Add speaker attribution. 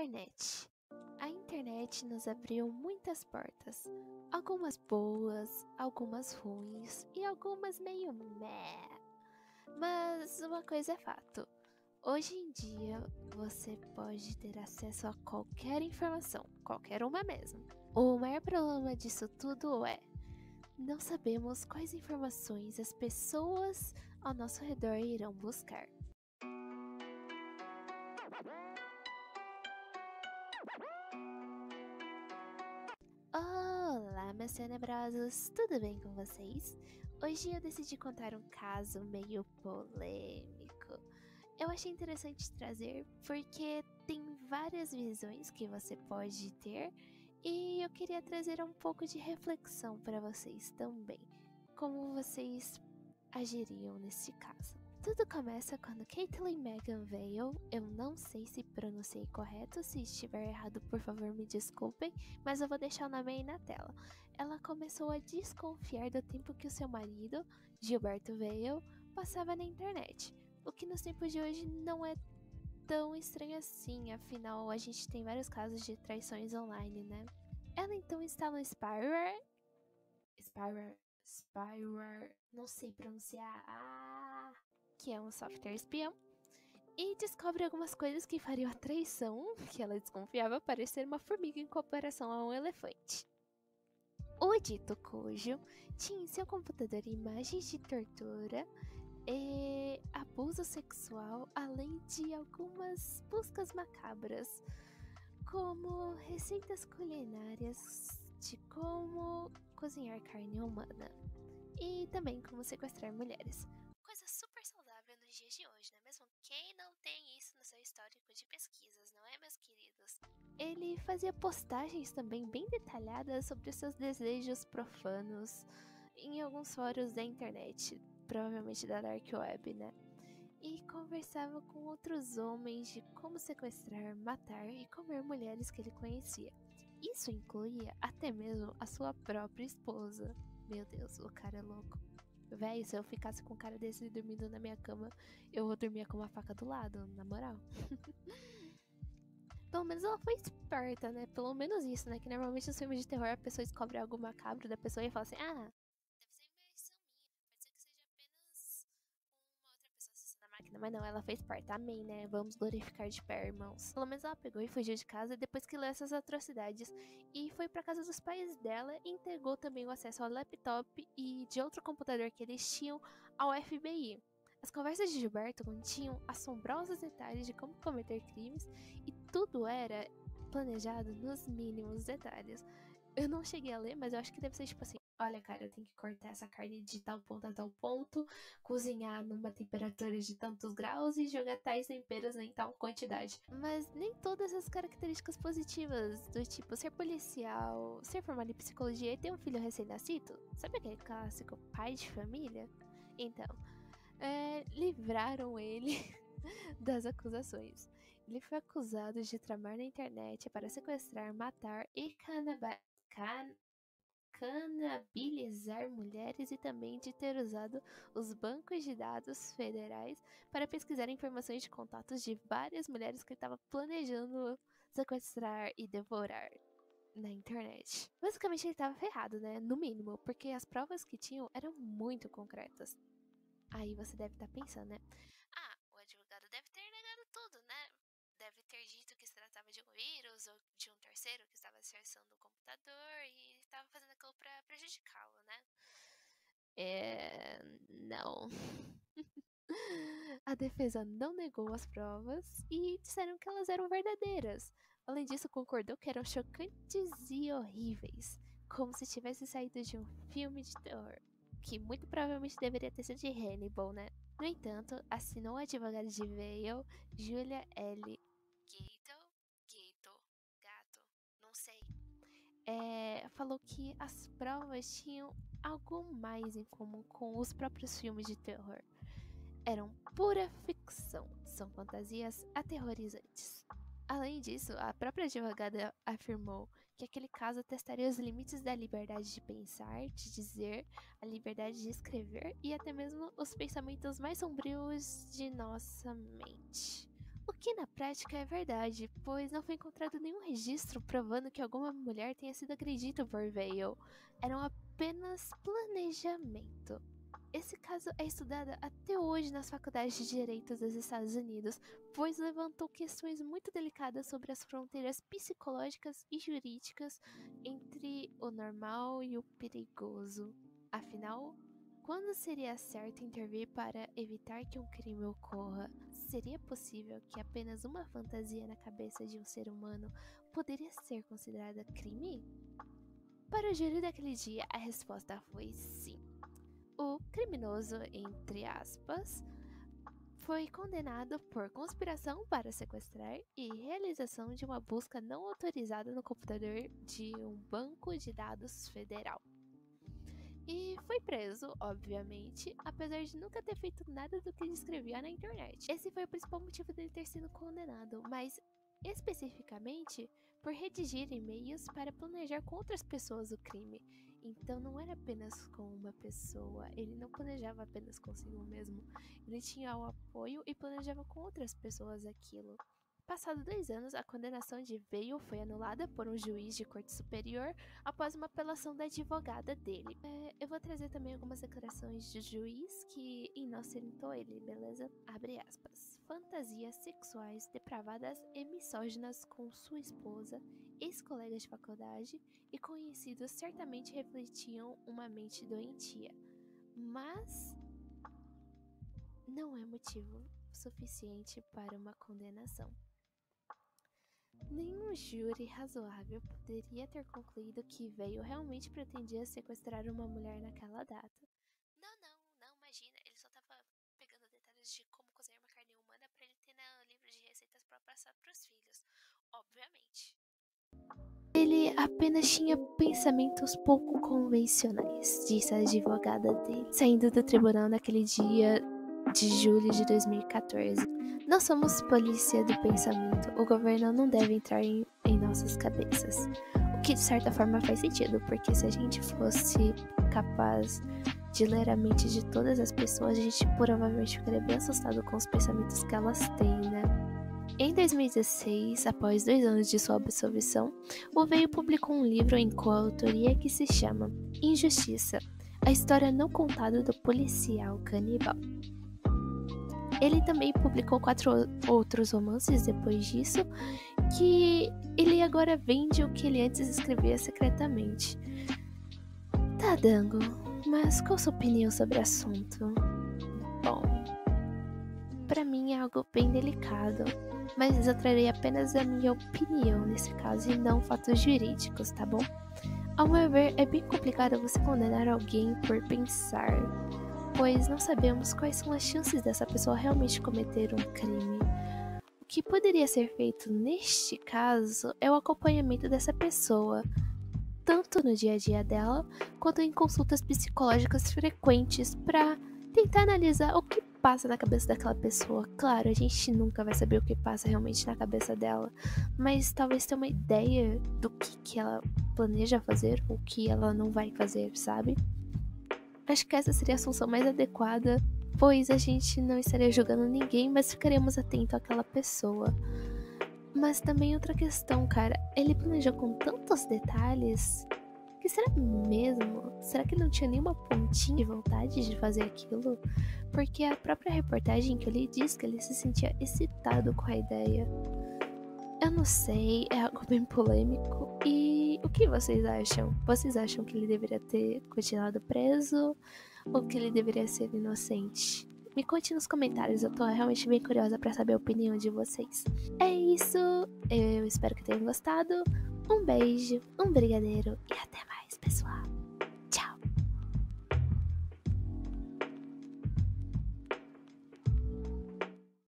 Speaker 1: Internet. A internet nos abriu muitas portas, algumas boas, algumas ruins e algumas meio meh. Mas uma coisa é fato: hoje em dia você pode ter acesso a qualquer informação, qualquer uma mesmo. O maior problema disso tudo é: não sabemos quais informações as pessoas ao nosso redor irão buscar. Olá, meus tenebrosos, tudo bem com vocês? Hoje eu decidi contar um caso meio polêmico. Eu achei interessante trazer porque tem várias visões que você pode ter e eu queria trazer um pouco de reflexão para vocês também. Como vocês agiriam nesse caso? Tudo começa quando Caitlyn Megan Vale, eu não sei se pronunciei correto, se estiver errado por favor me desculpem, mas eu vou deixar o nome aí na tela. Ela começou a desconfiar do tempo que o seu marido, Gilberto Vale, passava na internet, o que nos tempos de hoje não é tão estranho assim, afinal a gente tem vários casos de traições online, né? Ela então instala o Spyware, não sei pronunciar, que é um software espião, e descobre algumas coisas que fariam a traição, que ela desconfiava, parecer uma formiga em comparação a um elefante. O dito cujo tinha em seu computador imagens de tortura e abuso sexual, além de algumas buscas macabras, como receitas culinárias de como cozinhar carne humana e também como sequestrar mulheres. Coisa super saudável nos dias de hoje, não é mesmo? Quem não tem isso no seu histórico de pesquisas, não é, meus queridos? Ele fazia postagens também bem detalhadas sobre os seus desejos profanos em alguns fóruns da internet, provavelmente da Dark Web, né? E conversava com outros homens de como sequestrar, matar e comer mulheres que ele conhecia. Isso incluía até mesmo a sua própria esposa. Meu Deus, o cara é louco. Véi, se eu ficasse com um cara desse dormindo na minha cama, eu vou dormir com uma faca do lado, na moral. Pelo menos ela foi esperta, né? Pelo menos isso, né? Que normalmente nos filmes de terror a pessoa descobre algo macabro da pessoa e fala assim: ah, deve ser invenção minha. Pode ser que seja apenas uma outra pessoa assistindo a máquina. Mas não, ela foi esperta. Amém, né? Vamos glorificar de pé, irmãos. Pelo menos ela pegou e fugiu de casa depois que leu essas atrocidades. E foi pra casa dos pais dela e entregou também o acesso ao laptop e de outro computador que eles tinham ao FBI. As conversas de Gilberto continham assombrosos detalhes de como cometer crimes e tudo era planejado nos mínimos detalhes. Eu não cheguei a ler, mas eu acho que deve ser tipo assim: olha, cara, eu tenho que cortar essa carne de tal ponto a tal ponto, cozinhar numa temperatura de tantos graus e jogar tais temperos em tal quantidade. Mas nem todas as características positivas, do tipo ser policial, ser formado em psicologia e ter um filho recém-nascido, sabe aquele clássico pai de família? Então, livraram ele das acusações. Ele foi acusado de tramar na internet para sequestrar, matar e canabilizar mulheres e também de ter usado os bancos de dados federais para pesquisar informações de contatos de várias mulheres que ele estava planejando sequestrar e devorar na internet. Basicamente ele estava ferrado, né? No mínimo, porque as provas que tinham eram muito concretas. Aí você deve estar pensando, né? Ah, o advogado deve ter negado tudo, né? Deve ter dito que se tratava de um vírus ou de um terceiro que estava acessando o computador e estava fazendo aquilo para prejudicá-lo, né? Não. A defesa não negou as provas e disseram que elas eram verdadeiras. Além disso, concordou que eram chocantes e horríveis, como se tivesse saído de um filme de terror, que muito provavelmente deveria ter sido de Hannibal, né? No entanto, assinou a advogada de Vale, Julia L. Gato, não sei. Falou que as provas tinham algo mais em comum com os próprios filmes de terror. Eram pura ficção, são fantasias aterrorizantes. Além disso, a própria advogada afirmou que aquele caso testaria os limites da liberdade de pensar, de dizer, a liberdade de escrever e até mesmo os pensamentos mais sombrios de nossa mente. O que na prática é verdade, pois não foi encontrado nenhum registro provando que alguma mulher tenha sido agredida por Vale. Eram apenas planejamento. Esse caso é estudado até hoje nas faculdades de direito dos Estados Unidos, pois levantou questões muito delicadas sobre as fronteiras psicológicas e jurídicas entre o normal e o perigoso. Afinal, quando seria certo intervir para evitar que um crime ocorra? Seria possível que apenas uma fantasia na cabeça de um ser humano poderia ser considerada crime? Para o júri daquele dia, a resposta foi sim. O criminoso, entre aspas, foi condenado por conspiração para sequestrar e realização de uma busca não autorizada no computador de um banco de dados federal. E foi preso, obviamente, apesar de nunca ter feito nada do que descrevia na internet. Esse foi o principal motivo dele ter sido condenado, mas especificamente por redigir e-mails para planejar com outras pessoas o crime. Então não era apenas com uma pessoa, ele não planejava apenas consigo mesmo, ele tinha o apoio e planejava com outras pessoas aquilo. Passado 2 anos, a condenação de Vale foi anulada por um juiz de corte superior após uma apelação da advogada dele. Eu vou trazer também algumas declarações de juiz que inocentou ele, beleza? Abre aspas. Fantasias sexuais depravadas e misóginas com sua esposa, ex-colegas de faculdade e conhecidos certamente refletiam uma mente doentia, mas não é motivo suficiente para uma condenação. Nenhum júri razoável poderia ter concluído que Vale realmente pretendia sequestrar uma mulher naquela data. Não, imagina, ele só tava pegando detalhes de como cozinhar uma carne humana pra ele ter no livro de receitas pra passar pros filhos, obviamente. Ele apenas tinha pensamentos pouco convencionais, disse a advogada dele, saindo do tribunal naquele dia de julho de 2014. Nós somos polícia do pensamento, o governo não deve entrar em nossas cabeças. O que de certa forma faz sentido, porque se a gente fosse capaz de ler a mente de todas as pessoas, a gente provavelmente ficaria bem assustado com os pensamentos que elas têm, né? Em 2016, após 2 anos de sua absolvição, o Vale publicou um livro em coautoria que se chama Injustiça, a história não contada do policial canibal. Ele também publicou 4 outros romances depois disso, que ele agora vende o que ele antes escrevia secretamente. Tá, Dango, mas qual sua opinião sobre o assunto? Bom, pra mim é algo bem delicado, mas eu trarei apenas a minha opinião nesse caso e não fatos jurídicos, tá bom? Ao meu ver, é bem complicado você condenar alguém por pensar, pois não sabemos quais são as chances dessa pessoa realmente cometer um crime. O que poderia ser feito neste caso é o acompanhamento dessa pessoa, tanto no dia a dia dela, quanto em consultas psicológicas frequentes para tentar analisar o que passa na cabeça daquela pessoa. Claro, a gente nunca vai saber o que passa realmente na cabeça dela, mas talvez ter uma ideia do que ela planeja fazer, o que ela não vai fazer, sabe? Acho que essa seria a solução mais adequada, pois a gente não estaria julgando ninguém, mas ficaríamos atentos àquela pessoa. Mas também outra questão, cara, ele planejou com tantos detalhes que será mesmo? Será que ele não tinha nenhuma pontinha de vontade de fazer aquilo? Porque a própria reportagem que eu li diz que ele se sentia excitado com a ideia. Eu não sei, é algo bem polêmico. E o que vocês acham? Vocês acham que ele deveria ter continuado preso ou que ele deveria ser inocente? Me conte nos comentários, eu tô realmente bem curiosa pra saber a opinião de vocês. É isso, eu espero que tenham gostado. Um beijo, um brigadeiro e até mais, pessoal!